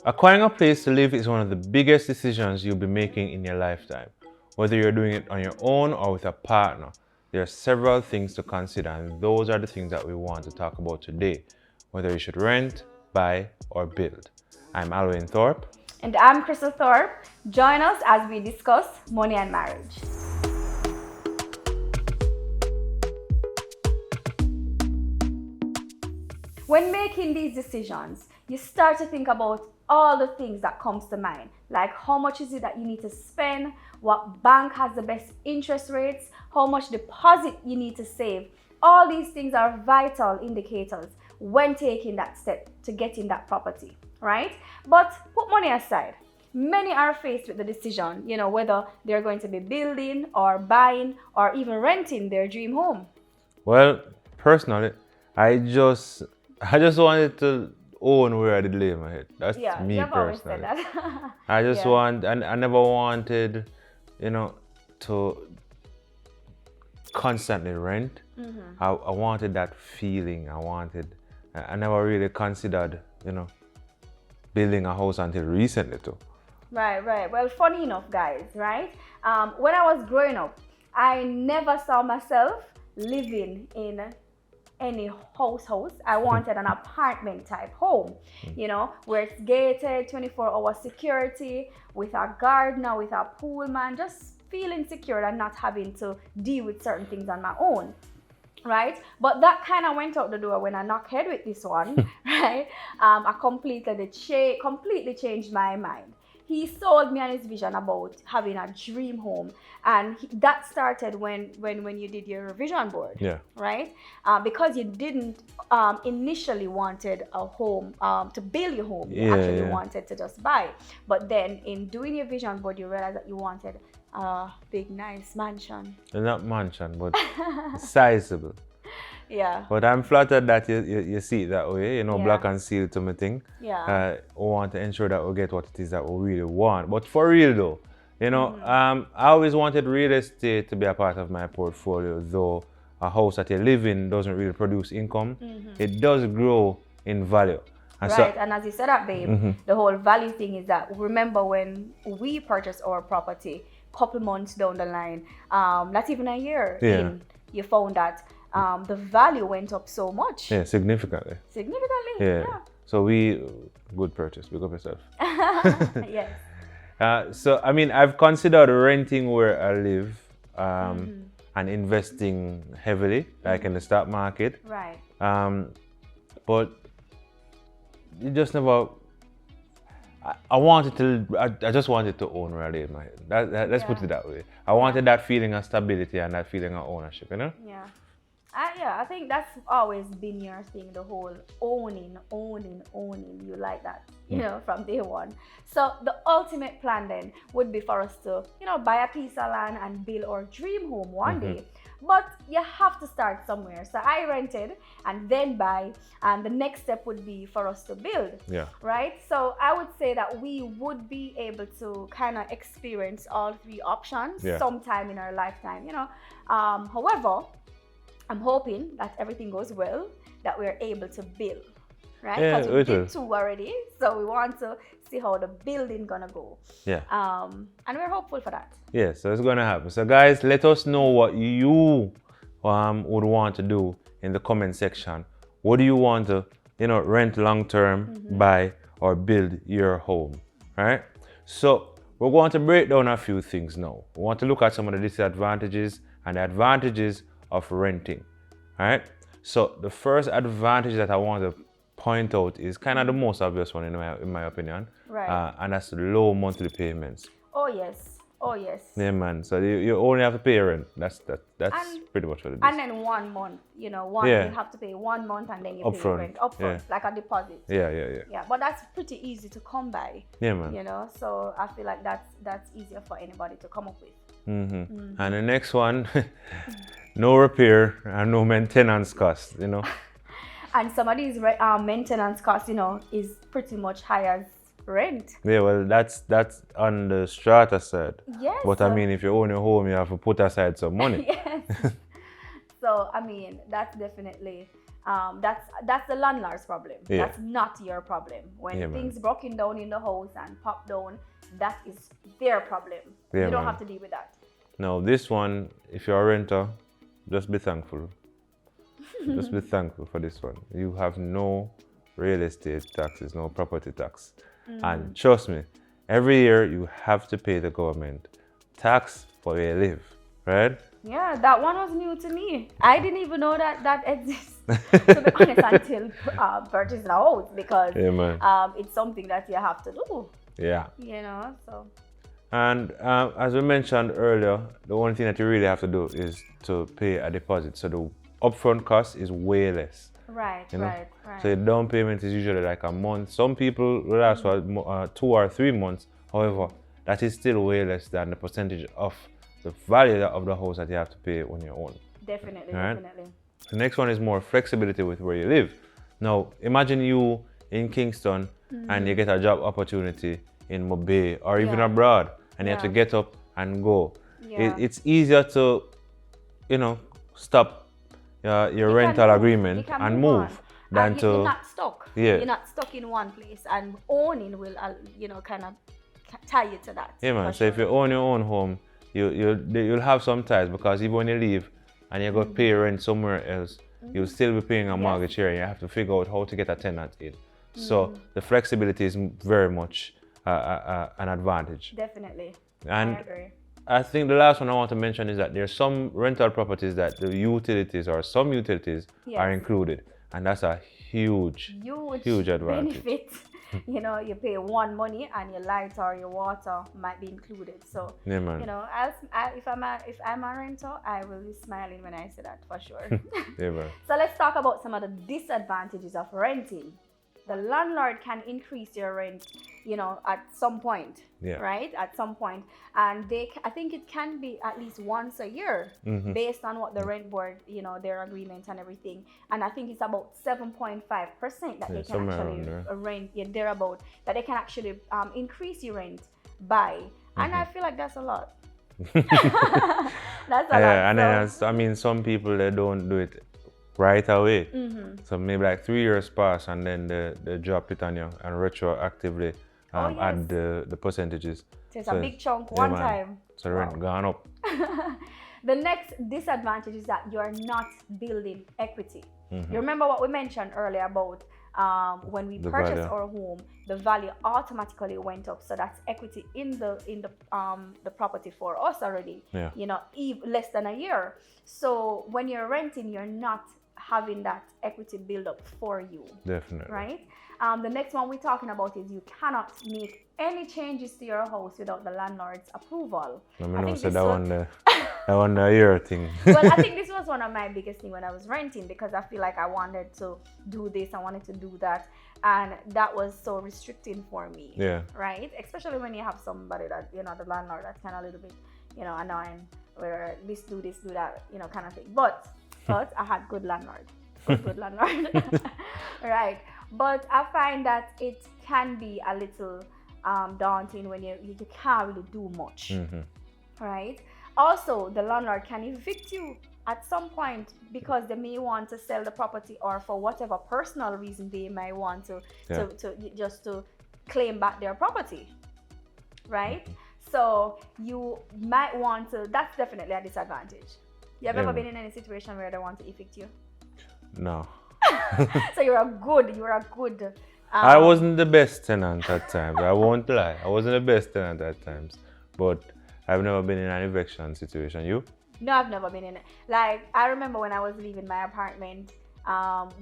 Acquiring a place to live is one of the biggest decisions you'll be making in your lifetime. Whether you're doing it on your own or with a partner, there are several things to consider, and those are the things that we want to talk about today. Whether you should rent, buy, or build. I'm Alwyn Thorpe. And I'm Crystal Thorpe. Join us as we discuss money and marriage. When making these decisions, you start to think about all the things that comes to mind, like how much is it that you need to spend, what bank has the best interest rates, how much deposit you need to save. All these things are vital indicators when taking that step to getting that property, right? But put money aside. Many are faced with the decision, whether they're going to be building or buying or even renting their dream home. Well, personally, I just wanted to own where I did lay my head. That's me you've always said personally. that. I just I never wanted, to constantly rent. I wanted that feeling. I never really considered, building a house until recently too. Right. Well, funny enough, guys, right? When I was growing up, I never saw myself living in any house. I wanted an apartment type home, where it's gated, 24-hour security, with a gardener, with a pool man, just feeling secure and not having to deal with certain things on my own. Right, but that kind of went out the door when I knocked head with this one. Right, I completely changed my mind. He sold me on his vision about having a dream home, and that started when you did your vision board. Yeah. Right, because you didn't initially wanted a home to build your home. You actually wanted to just buy, but then in doing your vision board, you realized that you wanted a big, nice mansion. Not mansion, but sizable. Yeah. But I'm flattered that you see it that way, black and seal to my thing. Yeah. We want to ensure that we get what it is that we really want. But for real though, I always wanted real estate to be a part of my portfolio, though a house that you live in doesn't really produce income. It does grow in value. And right, and as you said that, babe, the whole value thing is that, remember when we purchased our property, couple months down the line, not even a year in, you found that the value went up so much. Yeah, significantly. Yeah. So good purchase. Big up yourself. Yes. So I mean, I've considered renting where I live and investing heavily, like in the stock market. Right. But you just never. I just wanted to own where I laid my head. Let's put it that way. I wanted that feeling of stability and that feeling of ownership, Yeah. I think that's always been your thing, the whole owning. You like that, from day one. So the ultimate plan then would be for us to, buy a piece of land and build our dream home one day. But you have to start somewhere. So I rented and then buy, and the next step would be for us to build. Yeah. Right? So I would say that we would be able to kind of experience all three options sometime in our lifetime, However, I'm hoping that everything goes well, that we're able to build, right? Because we did 2 already, so we want to see how the building gonna go. Yeah. And we're hopeful for that. Yeah, so it's gonna happen. So guys, let us know what you would want to do in the comment section. What do you want to, rent long term, buy, or build your home, right? So we're going to break down a few things now. We want to look at some of the disadvantages and the advantages of renting. All right, so the first advantage that I want to point out is kind of the most obvious one in my opinion, right? And that's low monthly payments. Oh yes. Yeah, man. So you only have to pay rent. That's pretty much what it is. And then 1 month, you have to pay 1 month and then you pay rent upfront, like a deposit. Yeah. But that's pretty easy to come by. Yeah, man. So I feel like that's easier for anybody to come up with. And the next one, no repair and no maintenance costs. And some of these maintenance costs, is pretty much high as rent. Yeah, well, that's on the strata side. Yes. But I mean, if you own your home, you have to put aside some money. Yes. So I mean, that's definitely that's the landlord's problem. Yeah. That's not your problem. When Yeah, man. things broken down in the house and pop down, that is their problem. Yeah, You don't man. have to deal with that. Now, this one, if you're a renter, just be thankful. Just be thankful for this one. You have no real estate taxes, no property tax. And trust me, every year you have to pay the government tax for where you live, right? Yeah, that one was new to me. I didn't even know that exists, to be honest, until purchasing a house, because Yeah, man. it's something that you have to do, Yeah. so. And as we mentioned earlier, the only thing that you really have to do is to pay a deposit. So the upfront cost is way less. Right, You know? right. So the down payment is usually like a month. Some people will ask for 2 or 3 months. However, that is still way less than the percentage of the value of the house that you have to pay on your own. Definitely, Right. definitely. The next one is more flexibility with where you live. Now, imagine you in Kingston and you get a job opportunity in Mobay or even Yeah. abroad, and you have to Yeah. get up and go. Yeah. It's easier to, stop your You can rental move. agreement You can and on. move than to. You're not stuck. Yeah. You're not stuck in one place, and owning will, kind of tie you to that. Yeah, man. for So if sure. you own your own home, you'll have some ties, because even when you leave and you go pay rent somewhere else, you'll still be paying a mortgage here, and you have to figure out how to get a tenant in. So the flexibility is very much an advantage. Definitely. And I agree. I think the last one I want to mention is that there's some rental properties that the utilities or some utilities are Yes. included, and that's a huge advantage. benefit. You pay one money and your light or your water might be included. So, Yeah, man. if I'm a renter, I will be smiling when I say that, for sure. Yeah, man. So let's talk about some of the disadvantages of renting. The landlord can increase your rent, at some point, Yeah. right? At some point, and I think it can be at least once a year, based on what the rent board, their agreement and everything. And I think it's about 7.5% that Yeah, they can somewhere actually around there. rent. Yeah, thereabout, that they can actually increase your rent by, and I feel like that's a lot. That's a lot. Yeah, and So- then I mean, some people, they don't do it right away. So maybe like 3 years pass, and then they drop it on you and retroactively yes. add the percentages. So it's a big chunk one man. time. So the rent gone up. The next disadvantage is that you are not building equity. You remember what we mentioned earlier about when we The purchased value. our home, the value automatically went up. So that's equity in the property for us already. Yeah. Less than a year. So when you're renting, you're not having that equity build up for you. Definitely. Right? The next one we're talking about is you cannot make any changes to your house without the landlord's approval. I I mean, think so this that was- one the year thing. Well, I think this was one of my biggest things when I was renting, because I feel like I wanted to do this, I wanted to do that, and that was so restricting for me. Yeah. Right? Especially when you have somebody that, the landlord, that's kind of a little bit, annoying, where this, do that, kind of thing. But I had good landlord. Good landlord. Right. But I find that it can be a little daunting when you can't really do much. Right? Also, the landlord can evict you at some point because they may want to sell the property, or for whatever personal reason they may want to to claim back their property. Right? So you might want to, that's definitely a disadvantage. You have ever been in any situation where they want to evict you? No. So you're a good I wasn't the best tenant at times. I won't lie. I wasn't the best tenant at times. But I've never been in an eviction situation. You? No, I've never been in it. Like, I remember when I was leaving my apartment,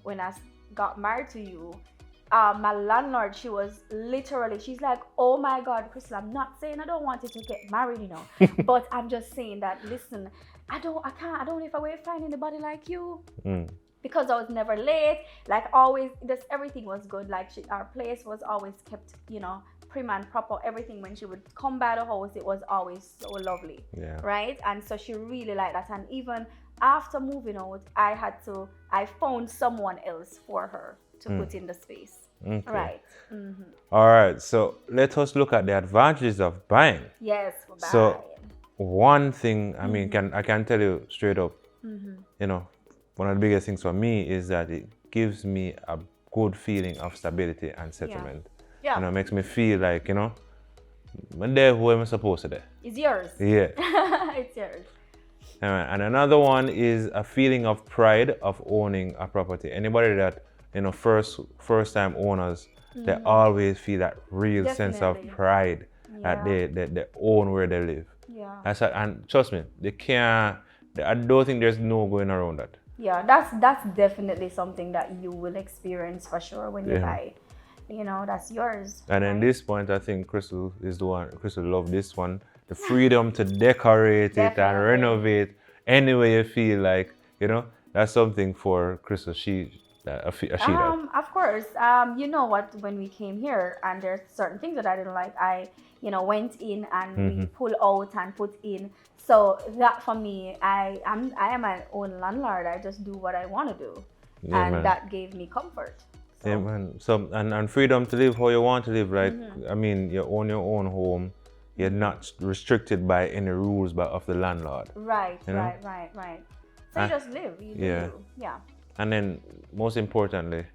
when I got married to you, my landlord, she's like, oh my God, Crystal, I'm not saying I don't want you to get married, but I'm just saying that, listen, I don't know if I will find anybody like you. Because I was never late, like always, everything was good. Like our place was always kept, prim and proper. Everything, when she would come by the house, it was always so lovely. Yeah. Right? And so she really liked that. And even after moving out, I found someone else for her to put in the space. Okay. Right. All right. So let us look at the advantages of buying. Yes. Bye. So one thing, I mean, I can tell you straight up, one of the biggest things for me is that it gives me a good feeling of stability and settlement. Yeah. You know, it makes me feel like, you know, I'm there who I'm supposed to be. It's yours. Yeah. It's yours. And another one is a feeling of pride of owning a property. Anybody that, you know, first time owners, they always feel that real sense of Definitely. pride that they own where they live. Yeah. And trust me, I don't think there's no going around that. Yeah, that's definitely something that you will experience for sure when you buy. You know, that's yours. And at this point, I think Crystal is the one. Crystal love this one. The freedom to decorate it and Definitely. renovate any way you feel like. You know, that's something for Crystal. She does. Of course. You know what? When we came here, and there's certain things that I didn't like. I, went in and we pull out and put in. So that for me, I am my own landlord. I just do what I want to do, and that gave me comfort. So. Yeah, man. So and freedom to live how you want to live. Like I mean, you own your own home. You're not restricted by any rules of the landlord. Right. You know? Right. So you just live. You do you. Yeah. And then, most importantly,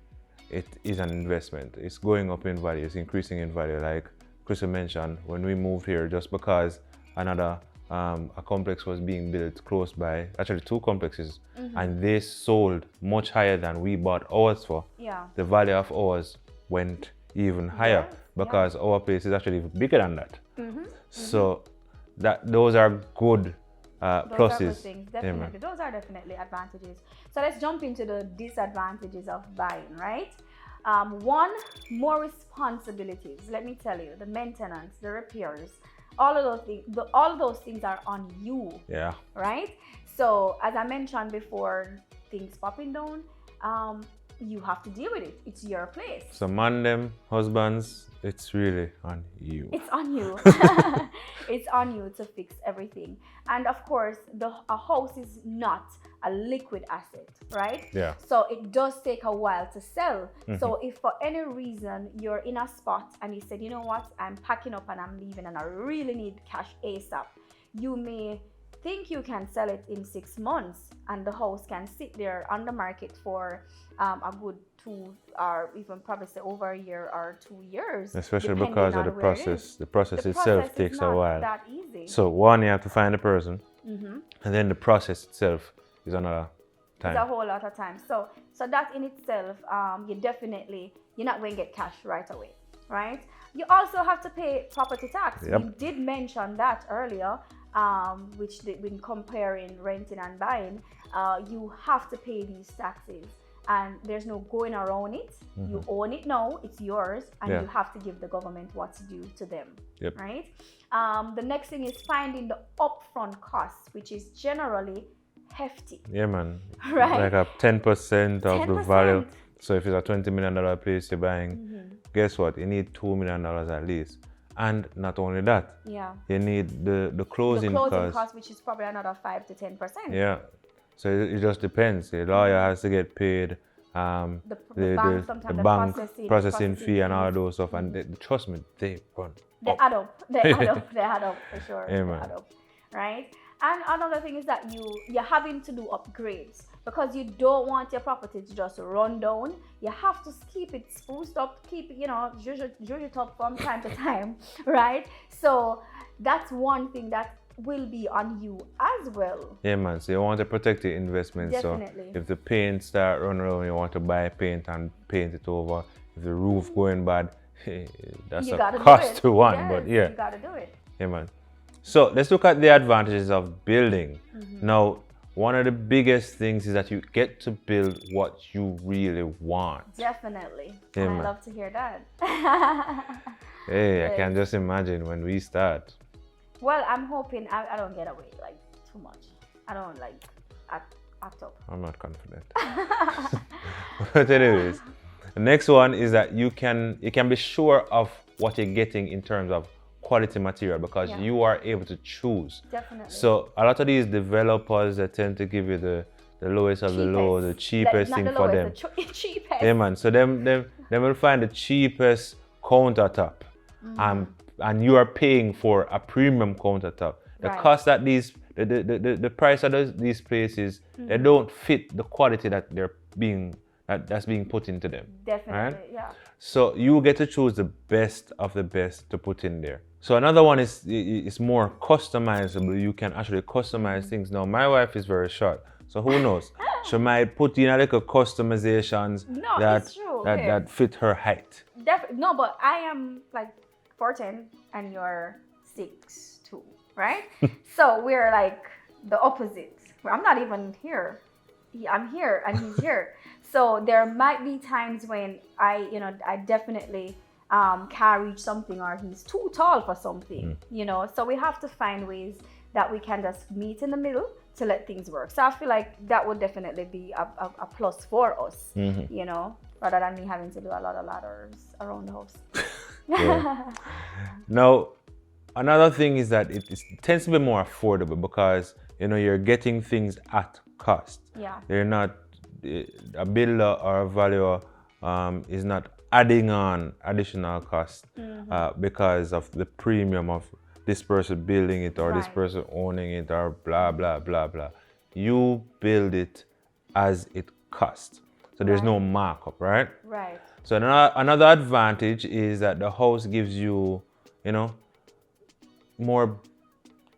it is an investment. It's going up in value. It's increasing in value. Like Crystal mentioned, when we moved here, just because another a complex was being built close by, actually 2 complexes, and they sold much higher than we bought ours for. Yeah. The value of ours went even higher because our place is actually bigger than that. So those are good pluses. Those are good things, definitely. Those are definitely advantages. So let's jump into the disadvantages of buying, right? One, more responsibilities. Let me tell you, the maintenance, the repairs, all of those things are on you. Yeah. Right? So as I mentioned before, things popping down, you have to deal with it. It's your place. So man, them husbands, it's really on you. It's on you. It's on you to fix everything. And of course, a house is not a liquid asset, right? Yeah. So it does take a while to sell. So if for any reason you're in a spot and you said, you know what, I'm packing up and I'm leaving and I really need cash ASAP, you may think you can sell it in 6 months and the house can sit there on the market for a good 2 or even probably say over a year or 2 years. Especially because of the process. The process itself takes a while. That easy. So one, you have to find the person, and then the process itself is another time. It's a whole lot of time. So that in itself, you're not going to get cash right away, right? You also have to pay property tax. Yep. We did mention that earlier, which when comparing renting and buying, you have to pay these taxes. And there's no going around it. You own it now, it's yours, and you have to give the government what's due to them, right? The next thing is finding the upfront costs, which is generally hefty. Yeah, man. Right? Like a 10% of the 10%. value. So if it's a $20 million place you're buying, guess what? You need $2 million at least. And not only that, you need the closing cost, which is probably another 5 to 10%. Yeah. So it just depends. The lawyer has to get paid, the bank processing fee and all those stuff. And trust me, they run. They add up. They add up for sure. Yeah, they add up, right? And another thing is that you're having to do upgrades because you don't want your property to just run down. You have to keep it spruced up, keep it, zhuzh it up from time to time, right? So that's one thing that will be on you as well. Yeah, man. So you want to protect your investment. Definitely. So if the paint start running around, you want to buy paint and paint it over. If the roof going bad, that's a cost to one. Yes, but yeah, you gotta do it. Yeah, man. So let's look at the advantages of building. Now, one of the biggest things is that you get to build what you really want. Definitely. Yeah, and man. I love to hear that. Hey, I can just imagine when we start. Well, I'm hoping I don't get away like too much. I don't like act up. I'm not confident. But anyways, the next one is that you can be sure of what you're getting in terms of quality material because you are able to choose. Definitely. So a lot of these developers, they tend to give you the lowest of the low, the cheapest thing for them. The cheapest. Yeah, man. So them will find the cheapest countertop, and you are paying for a premium countertop. The cost that the price of these places, they don't fit the quality that that's being put into them. Definitely, right? yeah. So you get to choose the best of the best to put in there. So another one is more customizable. You can actually customize things. Now my wife is very short, so who knows? She might put in a little customizations No, that it's true. that fit her height. No, but I am like 4'10" and you're 6'2", right? So we're like the opposites. I'm not even here. I'm here and he's here. So there might be times when I definitely can't reach something, or he's too tall for something, So we have to find ways that we can just meet in the middle to let things work. So I feel like that would definitely be a plus for us, rather than me having to do a lot of ladders around the house. Yeah. Now, another thing is that it tends to be more affordable because you're getting things at cost. Yeah. They're not a builder or a valuer is not adding on additional cost because of the premium of this person building it or this person owning it or blah blah blah blah. You build it as it costs, so there's no markup, right? Right. So another advantage is that the house gives you, more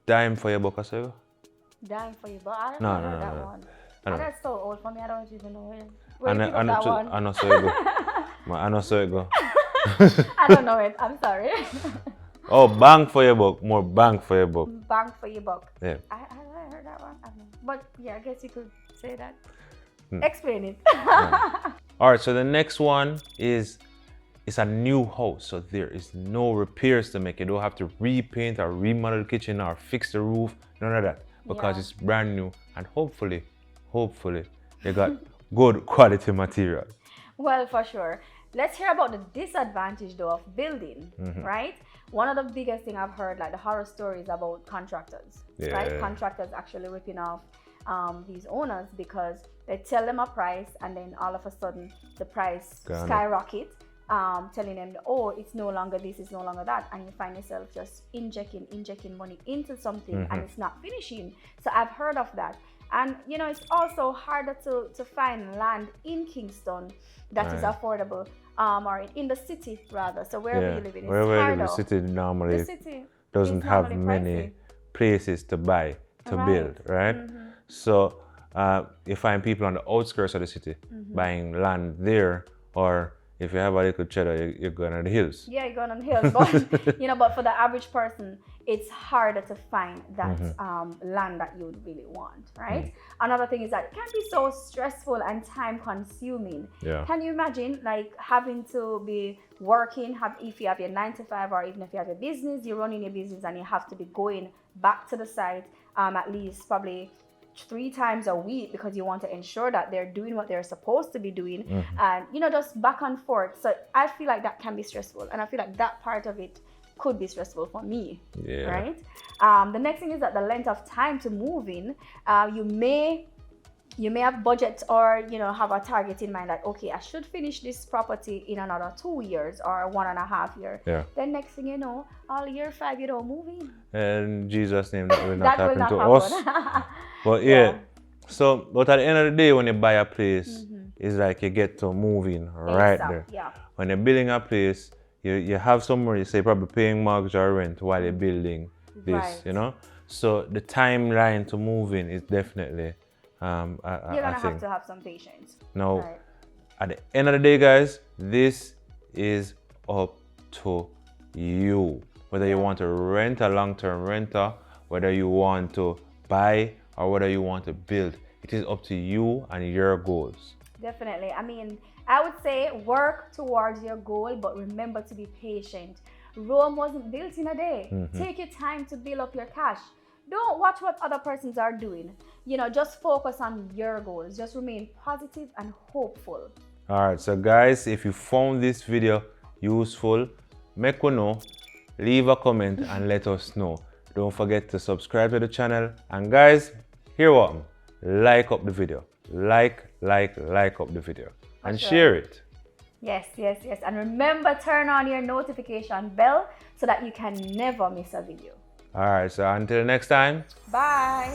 dime for your buck. Dime for your buck? I don't No, know no, that no. one. I know. That's so old for me. I don't even know it. I Where you pick up that one? I know so it go. I know so it go. I don't know it. I'm sorry. Oh, bang for your buck. More bang for your buck. Bang for your buck. Yeah. I heard that one. I don't know. But yeah, I guess you could say that. Explain it. Yeah. All right, so the next one is it's a new house, so there is no repairs to make. You don't have to repaint or remodel the kitchen or fix the roof, none of that, because it's brand new, and hopefully you got good quality material. Well, for sure. Let's hear about the disadvantage though of building, right? One of the biggest thing I've heard, like the horror stories about contractors, right? Contractors actually ripping off these owners because they tell them a price and then all of a sudden the price skyrockets, telling them, oh, it's no longer this, it's no longer that, and you find yourself just injecting money into something and it's not finishing. So I've heard of that. And it's also harder to find land in Kingston that is affordable, or in the city rather. So wherever you live in, it's harder. The city normally The city doesn't have normally many pricey. places to buy, to build, right? So you find people on the outskirts of the city buying land there, or if you have a little cheddar, you're going on the hills. Yeah, you're going on the hills, but but for the average person, it's harder to find that land that you would really want, right? Another thing is that it can be so stressful and time consuming. Yeah. Can you imagine like having to be working, if you have your 9 to 5, or even if you have a business, you're running your business and you have to be going back to the site at least probably 3 times a week because you want to ensure that they're doing what they're supposed to be doing, and just back and forth. So I feel like that can be stressful, and I feel like that part of it could be stressful for me, right? The next thing is that the length of time to move in. You may have budget or have a target in mind, like, okay, I should finish this property in another 2 years or 1.5 years. Yeah. Then next thing you know, all year 5 you don't move in. In Jesus' name, that will not That will happen not to happen. us. But yeah. So, but at the end of the day, when you buy a place, it's like you get to move in right there. Yeah. When you're building a place, you have somewhere, you say probably paying mortgage or rent while you're building this, So the timeline to move in is definitely you're gonna have to have some patience. Now, at the end of the day, guys, this is up to you. Whether you want to rent a long-term renter, whether you want to buy, or whether you want to build, it is up to you and your goals. Definitely. I mean, I would say work towards your goal, but remember to be patient. Rome wasn't built in a day. Take your time to build up your cash. Don't watch what other persons are doing. Just focus on your goals. Just remain positive and hopeful. All right, so guys, if you found this video useful, make us know, leave a comment and let us know. Don't forget to subscribe to the channel. And guys, here what? Like up the video. Like up the video. And share it. Yes. And remember, turn on your notification bell so that you can never miss a video. All right, so until next time. Bye.